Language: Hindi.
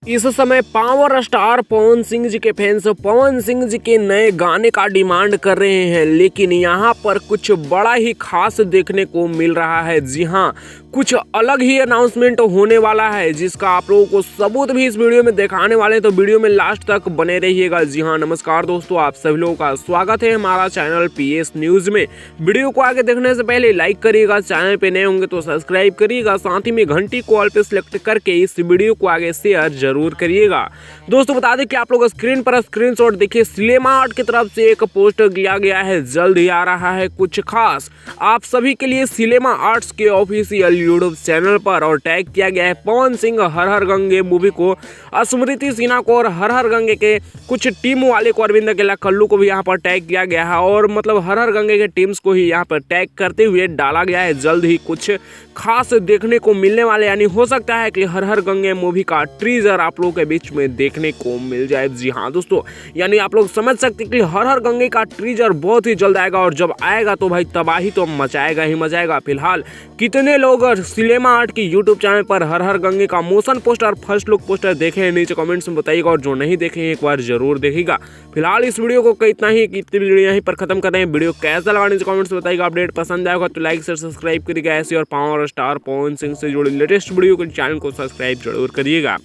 इस समय पावर स्टार पवन सिंह जी के फैंस पवन सिंह जी के नए गाने का डिमांड कर रहे हैं, लेकिन यहाँ पर कुछ बड़ा ही खास देखने को मिल रहा है। जी हाँ, कुछ अलग ही अनाउंसमेंट होने वाला है, जिसका आप लोगों को सबूत भी इस वीडियो में दिखाने वाले हैं, तो वीडियो में लास्ट तक बने रहिएगा। जी हाँ, नमस्कार दोस्तों, आप सभी लोगों का स्वागत है हमारा चैनल पीएस न्यूज में। वीडियो को आगे देखने से पहले लाइक करिएगा, चैनल पे नए होंगे तो सब्सक्राइब करिएगा, साथ ही में घंटी को ऑल पे सिलेक्ट करके इस वीडियो को आगे शेयर जरूर करिएगा। दोस्तों बता दें कि आप लोग स्क्रीन पर स्क्रीनशॉट देखिए, सिनेमा आर्ट की तरफ से एक पोस्टर किया गया है, जल्द ही आ रहा है कुछ खास आप सभी के लिए सिनेमा आर्ट्स के ऑफिशियल यूट्यूब चैनल पर, और टैग किया गया है पवन सिंह हर हर गंगे मूवी को, स्मृति सिन्हा को और हर हर गंगे के कुछ टीम वाले को, अरविंद अकेला कल्लू को भी यहाँ पर टैग किया गया है, और मतलब हर हर गंगे के टीम्स को ही यहाँ पर टैग करते हुए डाला गया है। जल्द ही कुछ खास देखने को मिलने वाले, यानी हो सकता है कि हर हर गंगे मूवी का ट्रीजर आप लोगों के बीच में देखने को मिल जाए। जी हाँ दोस्तों, यानी आप लोग समझ सकते हैं कि हर हर गंगे का ट्रीजर बहुत ही जल्द आएगा, और जब आएगा तो भाई तबाही तो मचाएगा ही मचाएगा। फिलहाल कितने लोग सिनेमा आर्ट की यूट्यूब चैनल पर हर हर गंगे का motion poster, first look poster देखे हैं, नीचे कमेंट्स में बताइएगा, और जो नहीं देखे हैं एक बार जरूर देखिएगा। फिलहाल इस वीडियो को इतना ही, वीडियो यहीं पर खत्म कर रहे हैं। वीडियो कैसा लगा नीचे कमेंट्स में बताइएगा। अपडेट पसंद आएगा तो लाइक शेयर सब्सक्राइब करिएगा। ऐसी और पावर स्टार पवन सिंह से जुड़े लेटेस्ट वीडियो के चैनल को सब्सक्राइब जरूर करिएगा।